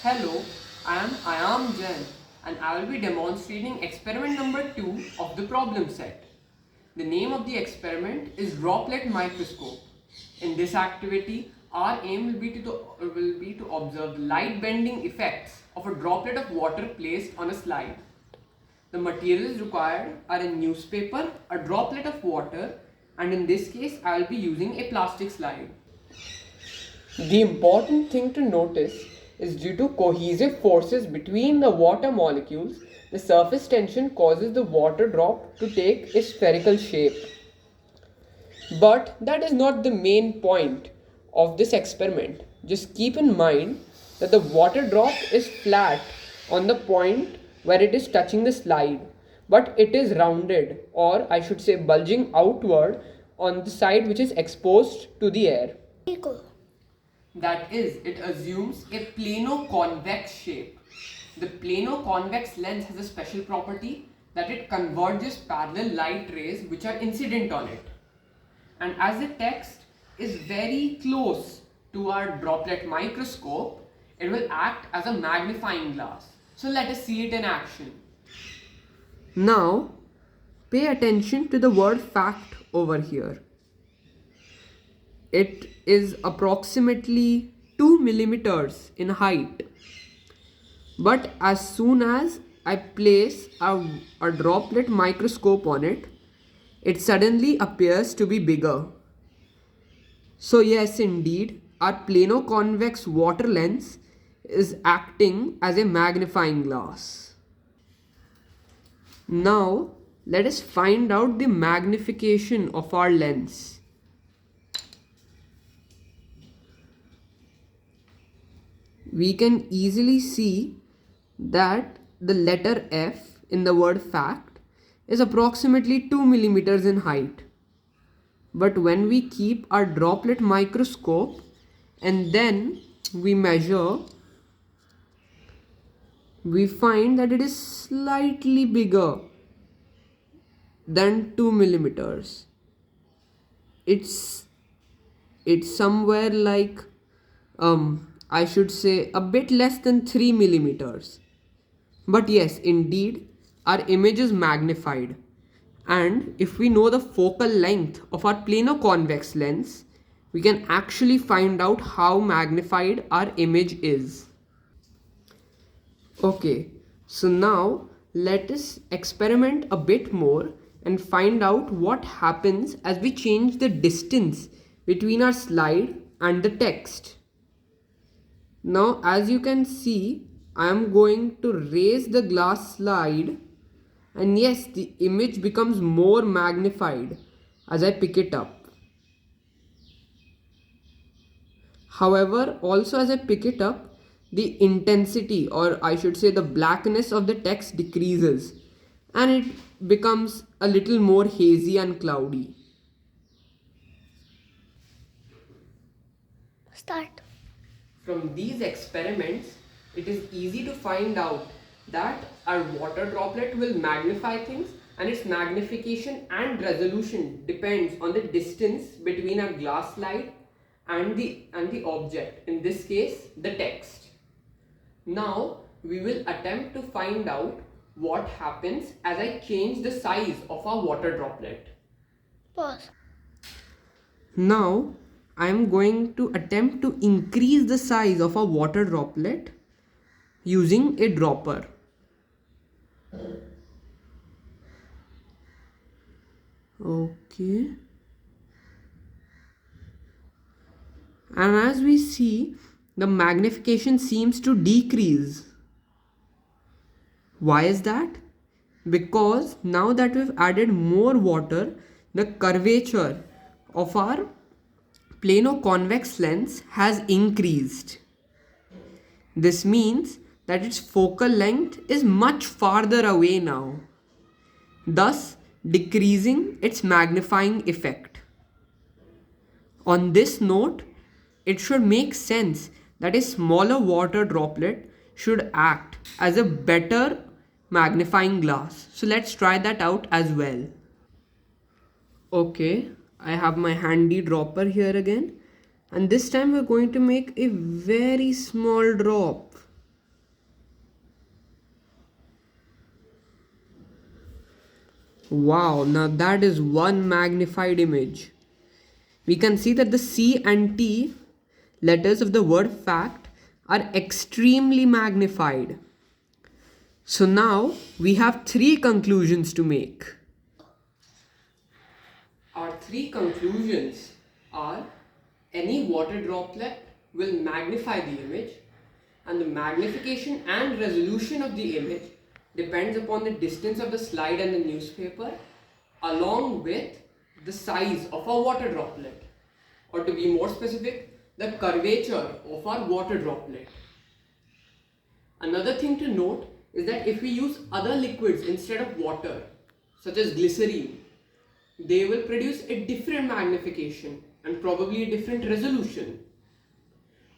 Hello, I am Aayaam Jain and I will be demonstrating experiment number 2 of the problem set. The name of the experiment is Droplet Microscope. In this activity, our aim will be to observe the light bending effects of a droplet of water placed on a slide. The materials required are a newspaper, a droplet of water, and in this case I will be using a plastic slide. The important thing to notice is due to cohesive forces between the water molecules, the surface tension causes the water drop to take a spherical shape. But that is not the main point of this experiment. Just keep in mind that the water drop is flat on the point where it is touching the slide, but it is rounded, or I should say bulging outward on the side which is exposed to the air. That is, it assumes a plano-convex shape. The plano-convex lens has a special property that it converges parallel light rays which are incident on it. And as the text is very close to our droplet microscope, it will act as a magnifying glass. So let us see it in action. Now, pay attention to the word fact over here. It is approximately 2 millimeters in height. But as soon as I place a droplet microscope on it, it suddenly appears to be bigger. So yes, indeed, our plano-convex water lens is acting as a magnifying glass. Now, let us find out the magnification of our lens. We can easily see that the letter F in the word fact is approximately 2 millimeters in height. But when we keep our droplet microscope and then we measure, we find that it is slightly bigger than 2 millimeters. It's somewhere like I should say a bit less than 3 millimeters. But yes, indeed, our image is magnified. And if we know the focal length of our plano-convex lens, we can actually find out how magnified our image is. Okay, so now let us experiment a bit more and find out what happens as we change the distance between our slide and the text. Now, as you can see, I am going to raise the glass slide, and yes, the image becomes more magnified as I pick it up. However, also as I pick it up, the intensity, or I should say the blackness of the text decreases and it becomes a little more hazy and cloudy. Start. From these experiments, it is easy to find out that our water droplet will magnify things, and its magnification and resolution depends on the distance between our glass slide and the object, in this case the text. Now we will attempt to find out what happens as I change the size of our water droplet. Pause. Now I am going to attempt to increase the size of a water droplet using a dropper. Okay. And as we see, the magnification seems to decrease. Why is that? Because now that we've added more water, the curvature of our plano-convex lens has increased. This means that its focal length is much farther away now, thus decreasing its magnifying effect. On this note, it should make sense that a smaller water droplet should act as a better magnifying glass. So let's try that out as well. Okay, I have my handy dropper here again, and this time we're going to make a very small drop. Wow, now that is one magnified image. We can see that the C and T letters of the word fact are extremely magnified. So now we have three conclusions to make. Our three conclusions are: any water droplet will magnify the image, and the magnification and resolution of the image depends upon the distance of the slide and the newspaper along with the size of our water droplet, or to be more specific, the curvature of our water droplet. Another thing to note is that if we use other liquids instead of water, such as glycerine, they will produce a different magnification and probably a different resolution.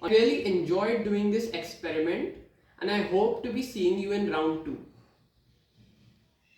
I really enjoyed doing this experiment, and I hope to be seeing you in round 2.